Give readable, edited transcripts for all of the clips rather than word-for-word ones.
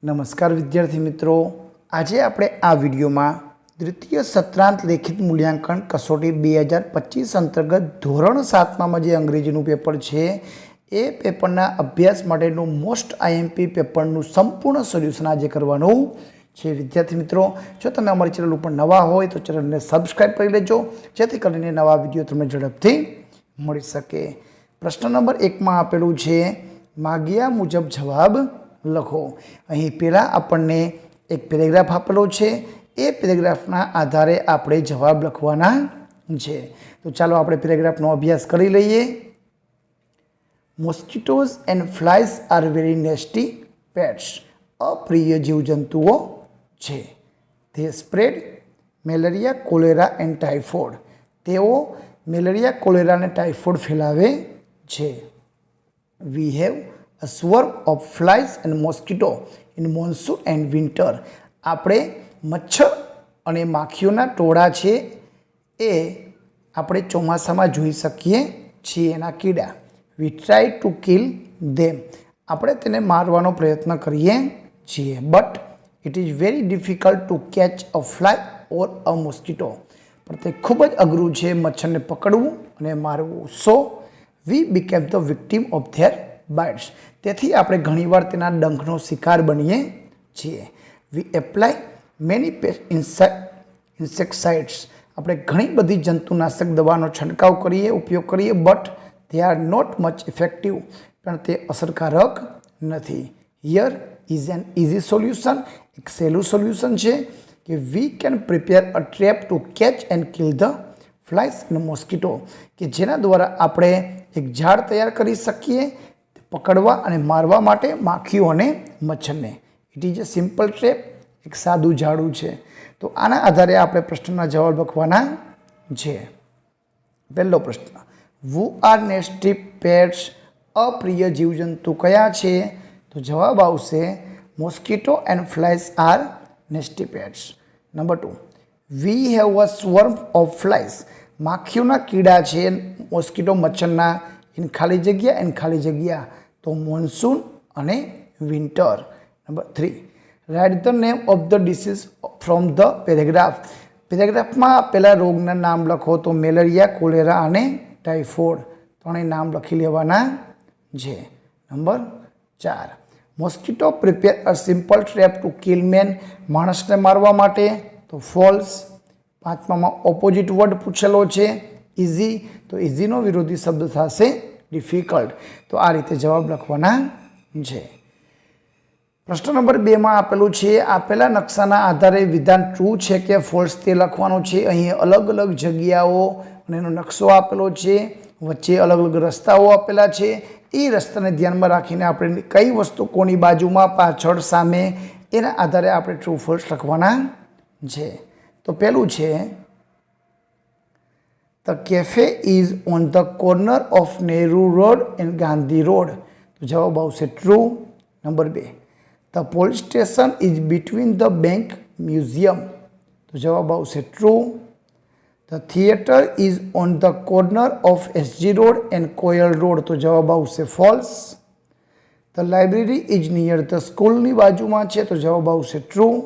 નમસ્કાર વિદ્યાર્થી મિત્રો, આજે આપણે આ વિડીયોમાં દ્વિતીય સત્રાંત લેખિત મૂલ્યાંકન કસોટી 2025 અંતર્ગત ધોરણ 7માં જે અંગ્રેજીનું પેપર છે એ પેપરના અભ્યાસ માટેનું મોસ્ટ આઈએમપી પેપરનું સંપૂર્ણ સોલ્યુશન આજે કરવાનું છે. વિદ્યાર્થી મિત્રો, જો તમે અમારી ચેનલ ઉપર નવા હોય તો ચેનલને સબસ્ક્રાઈબ કરી લેજો, જેથી કરીને નવા વિડીયો તમને ઝડપથી મળી શકે. પ્રશ્ન નંબર 1માં આપેલું છે, માગ્યા મુજબ જવાબ લખો. અહીં પહેલાં આપણને એક પેરેગ્રાફ આપેલો છે, એ પેરેગ્રાફના આધારે આપણે જવાબ લખવાના છે. તો ચાલો આપણે પેરેગ્રાફનો અભ્યાસ કરી લઈએ. Mosquitoes and flies are very nasty pets. અપ્રિય જીવજંતુઓ છે. તે spread malaria, cholera and typhoid. તેઓ મેલેરિયા, કોલેરા અને ટાઇફોઇડ ફેલાવે છે. We have a swarm of flies and mosquito in monsoon and winter. આપણે મચ્છર અને માખીઓના ટોળા છે એ આપણે ચોમાસામાં જોઈ શકીએ છીએ, એના કીડા. We try to kill them. આપણે તેને મારવાનો પ્રયત્ન કરીએ છીએ. But it is very difficult to catch a fly or a mosquito. પણ તે ખૂબ જ અઘરું છે મચ્છરને પકડવું અને મારવું. So we became the victim of their bites. તેથી આપણે ઘણીવાર તેના ડંખનો શિકાર બનીએ છીએ. We apply many insecticides. આપણે ઘણી બધી જંતુનાશક દવાનો છંટકાવ કરીએ, ઉપયોગ કરીએ, but they are not much effective. પણ તે અસરકારક નથી. Here is an easy solution. એક સહેલું સોલ્યુશન છે કે we can prepare a trap to catch and kill the flies and mosquito. કે જેના દ્વારા આપણે એક ઝાડ તૈયાર કરી શકીએ પકડવા અને મારવા માટે માખીઓ અને મચ્છરને. It is a simple trap. એક સાદું ઝાડું છે. તો આના આધારે આપણે પ્રશ્નના જવાબ લખવાના છે. પહેલો પ્રશ્ન, વુ આર નેસ્ટી પેટ્સ. અપ્રિય જીવજંતુ કયા છે? તો જવાબ આવશે mosquito and flies are nasty pets. Number 2, we have a swarm of flies. માખીઓના કીડા છે, મોસ્કિટો મચ્છરના, ઇન ખાલી જગ્યા એન્ડ ખાલી જગ્યા. તો મોન્સૂન અને winter. Number 3, write the name of the disease from the paragraph. પેરેગ્રાફમાં આપેલા રોગના નામ લખો. તો મેલેરિયા, કોલેરા અને ટાઇફોઇડ. ત્રણેય નામ લખી લેવાના છે. Number 4, mosquito prepare a simple trap to kill man. માણસને મારવા માટે. તો ફોલ્સ. 5માં ઓપોઝિટ વર્ડ પૂછેલો છે, ઇઝી. તો ઇઝીનો વિરોધી શબ્દ થશે ડિફિકલ્ટ. તો આ રીતે જવાબ લખવાના છે. પ્રશ્ન નંબર 2માં આપેલું છે, આપેલા નકશાના આધારે વિધાન ટ્રુ છે કે ફોલ્સ તે લખવાનું છે. અહીં અલગ અલગ જગ્યાઓ અને એનો નકશો આપેલો છે, વચ્ચે અલગ અલગ રસ્તાઓ આપેલા છે. એ રસ્તાને ધ્યાનમાં રાખીને આપણે કઈ વસ્તુ કોની બાજુમાં, પાછળ, સામે, એના આધારે આપણે ટ્રુ ફોલ્સ લખવાના છે. તો પહેલું છે, The cafe is on the corner of Nehru Road and Gandhi Road. તો જવાબ આવશે true. Number 2, The police station is between the bank museum. તો જવાબ આવશે true. The theatre is on the corner of SG Road and Koyal Road. તો જવાબ આવશે false. The library is near the school. ની બાજુમાં છે. તો જવાબ આવશે true.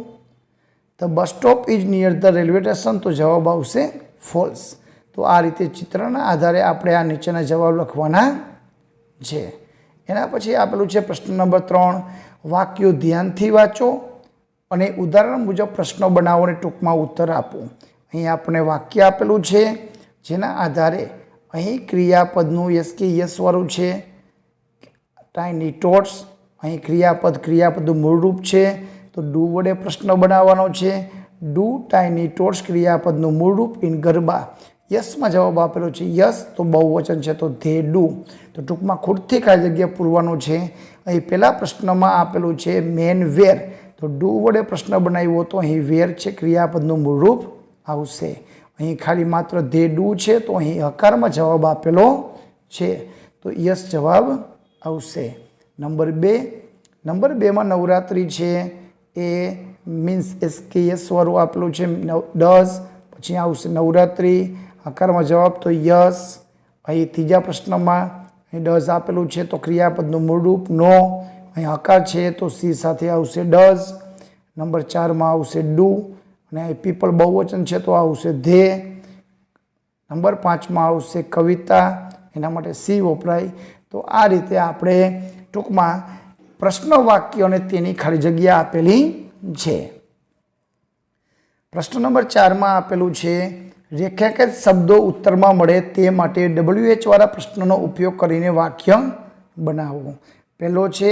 The bus stop is near the railway station. તો જવાબ આવશે false. તો આ રીતે ચિત્રના આધારે આપણે આ નીચેના જવાબ લખવાના છે. એના પછી આપેલું છે પ્રશ્ન નંબર 3, વાક્યો ધ્યાનથી વાંચો અને ઉદાહરણ મુજબ પ્રશ્નો બનાવો અને ટૂંકમાં ઉત્તર આપો. અહીં આપણે વાક્ય આપેલું છે, જેના આધારે અહીં ક્રિયાપદનું યસ કે યસવાળું છે. ટાઇની ટોટ્સ. અહીં ક્રિયાપદનું મૂળરૂપ છે. તો ડુ વડે પ્રશ્ન બનાવવાનો છે. ડુ ટાઇની ટોટ્સ ક્રિયાપદનું મૂળરૂપ ઇન ગરબા. યસમાં જવાબ આપેલો છે યસ, તો બહુવચન છે, તો ધે ડુ. તો ટૂંકમાં ખુદથી ખાલી જગ્યા પૂરવાનું છે. અહીં પહેલા પ્રશ્નમાં આપેલું છે મેન વેર. તો ડુ વડે પ્રશ્ન બનાવ્યો તો અહીં વેર છે, ક્રિયાપદનું મૂળરૂપ આવશે. અહીં ખાલી માત્ર ધે ડુ છે, તો અહીં હકારમાં જવાબ આપેલો છે, તો યસ જવાબ આવશે. નંબર 2માં નવરાત્રિ છે, એ મીન્સ એસ કે યસ વાળું આપેલું છે, ડઝ. પછી આવશે નવરાત્રિ, હકારમાં જવાબ તો યસ. અહીં ત્રીજા પ્રશ્નમાં અહીં ડઝ આપેલું છે, તો ક્રિયાપદનું મૂળરૂપ નો. અહીં હકાર છે તો સી સાથે આવશે ડઝ. નંબર 4માં આવશે ડુ અને અહીં પીપલ બહુવચન છે તો આવશે ધે. નંબર 5માં આવશે કવિતા, એના માટે સી વપરાય. તો આ રીતે આપણે ટૂંકમાં પ્રશ્ન વાક્ય અને તેની ખાલી જગ્યા આપેલી છે. પ્રશ્ન નંબર 4માં આપેલું છે રેખાંકિત શબ્દો ઉત્તરમાં મળે તે માટે WH વાળા પ્રશ્નનો ઉપયોગ કરીને વાક્ય બનાવો. પહેલો છે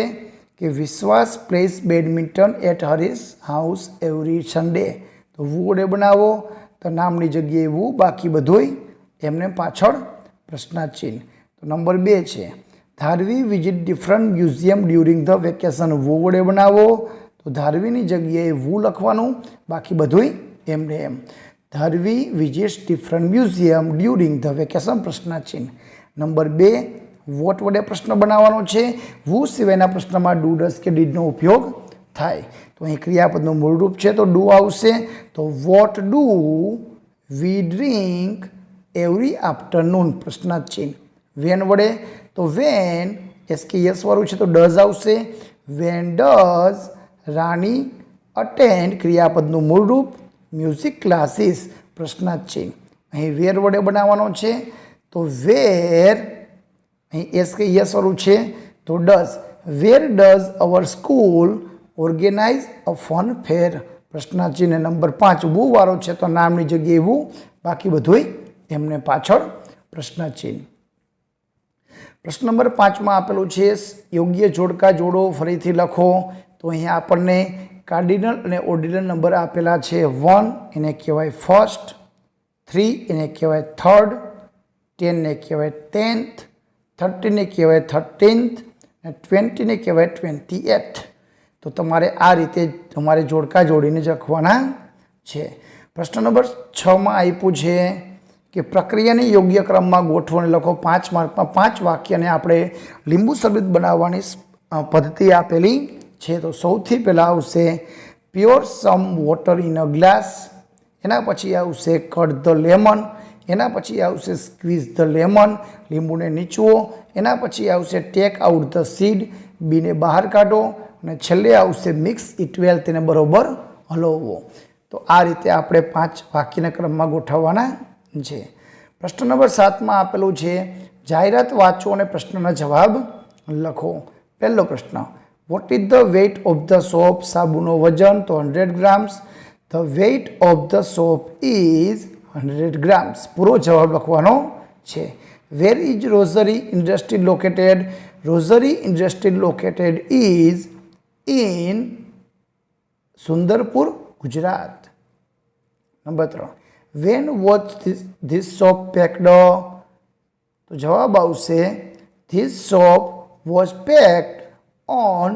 કે Vishwas place badminton at Harish house every Sunday. તો વુ વડે બનાવો, તો નામની જગ્યાએ વુ, બાકી બધુંય એમને પાછળ પ્રશ્નાર્થ. તો નંબર 2 છે Dharvi visit different museum during the vacation. વુ વડે બનાવો, તો ધારવીની જગ્યાએ વુ લખવાનું, બાકી બધુંય એમને એમ. Dharvi visits different museum during the vacation પ્રશ્નાર્થ. નંબર 2 વોટ વડે પ્રશ્ન બનાવવાનો છે. વુ સિવાયના પ્રશ્નમાં ડુ, ડઝ કે ડીડનો ઉપયોગ થાય. તો અહીં ક્રિયાપદનું મૂળરૂપ છે તો ડુ આવશે. તો what do we drink every afternoon પ્રશ્નાર્થ. વેન વડે તો વેન SKS વાળું છે તો ડઝ આવશે. વેન ડઝ રાણી અટેન્ડ ક્રિયાપદનું મૂળરૂપ મ્યુઝિક ક્લાસીસ પ્રશ્નાર્થ. અહીં વેર વડે બનાવવાનો છે તો વેર, અહીં SKS વાળું છે તો does. Where does our school organise a fun fair પ્રશ્નાર્થ. નંબર 5 વુ વાળો છે તો નામની જગ્યાએ વુ, બાકી બધુંય એમને પાછળ પ્રશ્નાર્થ. પ્રશ્ન નંબર 5માં આપેલું છે યોગ્ય જોડકા જોડો, ફરીથી લખો. તો અહીંયા આપણને કાર્ડિનલ અને ઓર્ડિનલ નંબર આપેલા છે. 1 એને કહેવાય ફર્સ્ટ, 3 એને કહેવાય થર્ડ, 10 ને કહેવાય 10th, 30 ને કહેવાય 13th અને 20 ને કહેવાય 28th. તો તમારે આ રીતે તમારે જોડકા જોડીને જ લખવાના છે. પ્રશ્ન નંબર 6માં આપ્યું છે કે પ્રક્રિયાની યોગ્ય ક્રમમાં ગોઠવણી લખો. 5 માર્કમાં 5 વાક્યને આપણે લીંબુ શરબત બનાવવાની પદ્ધતિ આપેલી છે. તો સૌથી પહેલાં આવશે pure some water in a glass, એના પછી આવશે કટ ધ લેમન, એના પછી આવશે સ્ક્વીઝ ધ લેમન, લીંબુને નીચવો, એના પછી આવશે ટેક આઉટ ધ સીડ, બીને બહાર કાઢો, અને છેલ્લે આવશે મિક્સ ઇટ વેલ, તેને બરોબર હલાવવો. તો આ રીતે આપણે 5 વાક્યના ક્રમમાં ગોઠવવાના છે. પ્રશ્ન નંબર 7માં આપેલું છે જાહેરાત વાંચો અને પ્રશ્નના જવાબ લખો. પહેલો પ્રશ્ન what is the weight of the soap. સાબુનો વજન તો 100 grams. The weight of the soap is 100 grams. પૂરો જવાબ લખવાનો છે. Where is rosary industry located. Rosary industry located is in Sundarpur, Gujarat. Number 3 when watch this soap packed. તો જવાબ આવશે this soap was packed on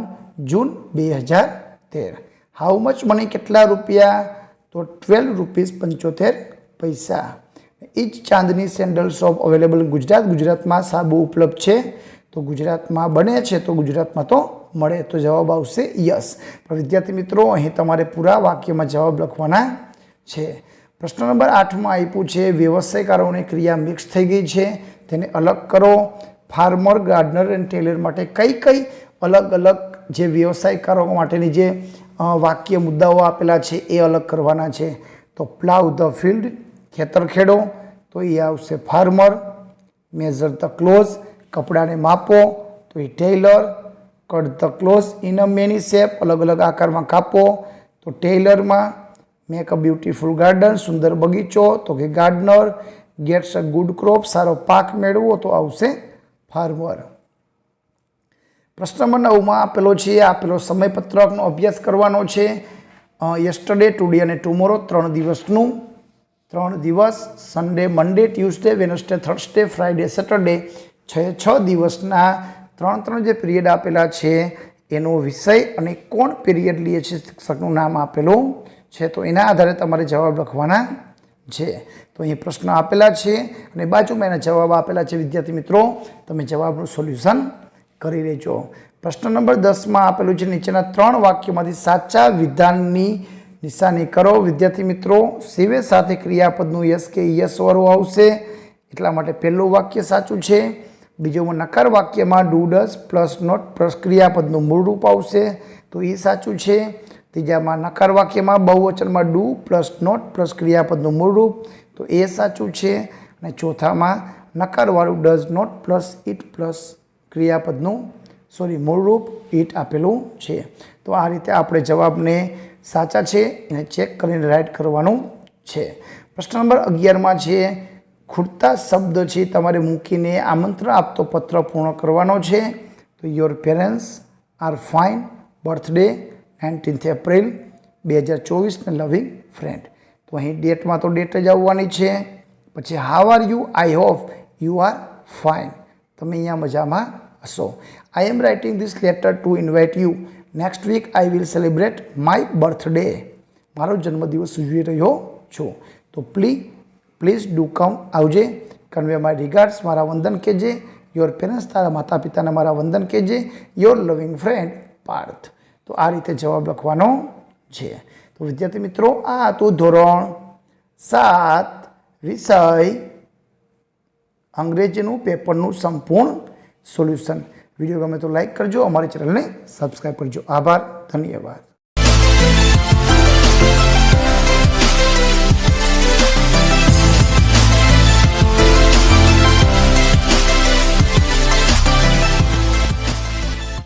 June 2013. How much money, કેટલા રૂપિયા? તો 12 rupees 75 paise. Each Chandni sandal shop available in Gujarat. ગુજરાતમાં સાબુ ઉપલબ્ધ છે. તો ગુજરાતમાં બને છે તો ગુજરાતમાં તો મળે. તો જવાબ આવશે યસ. પણ વિદ્યાર્થી મિત્રો અહીં તમારે પૂરા વાક્યમાં જવાબ લખવાના છે. પ્રશ્ન નંબર 8માં આપ્યું છે વ્યવસાયકારોની ક્રિયા મિક્સ થઈ ગઈ છે, તેને અલગ કરો. ફાર્મર, ગાર્ડનર એન્ડ ટેલર માટે કઈ કઈ અલગ અલગ જે વ્યવસાયકારો માટેની જે વાક્ય મુદ્દાઓ આપેલા છે એ અલગ કરવાના છે. તો પ્લાવ ધ ફિલ્ડ, ખેતર ખેડો, તો એ આવશે ફાર્મર. મેઝર ધ ક્લોઝ, કપડાને માપો, તો a tailor. Cut the clothes in a many shape, અલગ અલગ આકારમાં કાપો, તો ટેલરમાં. મેક અ બ્યુટીફુલ ગાર્ડન, સુંદર બગીચો, તો કે gardener. Gets a good crop, સારો પાક મેળવો, તો આવશે ફાર્મર. પ્રશ્ન નંબર 9માં આપેલો છે આપેલો સમયપત્રકનો અભ્યાસ કરવાનો છે. યસ્ટરડે, ટુડે અને ટુમોરો 3 દિવસનું. 3 દિવસ Sunday, Monday, Tuesday, Wednesday, Thursday, Friday, Saturday, 6 દિવસના 3 જે પિરિયડ આપેલા છે એનો વિષય અને કોણ પિરિયડ લે છે શિક્ષકનું નામ આપેલું છે. તો એના આધારે તમારે જવાબ લખવાના છે. તો અહીં પ્રશ્ન આપેલા છે અને બાજુમાં એના જવાબ આપેલા છે. વિદ્યાર્થી મિત્રો તમે જવાબનું સોલ્યુશન કરી લેજો. પ્રશ્ન નંબર 10માં આપેલું છે નીચેના 3 વાક્યોમાંથી સાચા વિધાનની નિશાની કરો. વિદ્યાર્થી મિત્રો શિવે સાથે ક્રિયાપદનું યસ કે યસ વાળું આવશે, એટલા માટે પહેલું વાક્ય સાચું છે. બીજું નકાર વાક્યમાં do does plus not plus ક્રિયાપદનું મૂળ રૂપ આવશે, તો એ સાચું છે. ત્રીજામાં નકાર વાક્યમાં બહુવચનમાં ડુ પ્લસ નોટ પ્લસ ક્રિયાપદનું મૂળ રૂપ, તો એ સાચું છે. અને ચોથામાં નકારવાળું does not plus it plus ક્રિયાપદનું મૂળ રૂપ ઇટ આપેલું છે. તો આ રીતે આપણે જવાબને સાચા છે એને ચેક કરીને રાઈટ કરવાનું છે. પ્રશ્ન નંબર 11માં છે ખૂટતા શબ્દ છે તમારે મૂકીને આમંત્રણ આપતો પત્ર પૂર્ણ કરવાનો છે. તો your parents are fine, birthday 19th April 2024 ને લવિંગ ફ્રેન્ડ. તો અહીં ડેટમાં તો ડેટ જ આવવાની છે. પછી how are you, I hope you are fine, તમે અહીંયા મજામાં હશો. I am writing this letter to invite you, next week I will celebrate my birthday, મારો જન્મદિવસ ઉજવી રહ્યો છું. તો પ્લીઝ ડુ કમ, આવજે. કન્વે માય રિગાર્ડ્સ, મારા વંદન કહેજે. યોર પેરેન્ટ્સ, તારા માતા પિતાને મારા વંદન કહેજે. યોર લવિંગ ફ્રેન્ડ પાર્થ. તો આ રીતે જવાબ લખવાનો છે. તો વિદ્યાર્થી મિત્રો, આ હતું ધોરણ 7 વિષય અંગ્રેજીનું પેપરનું સંપૂર્ણ સોલ્યુશન. વિડીયો ગમે તો લાઈક કરજો, અમારી ચેનલને સબસ્ક્રાઈબ કરજો. આભાર, ધન્યવાદ.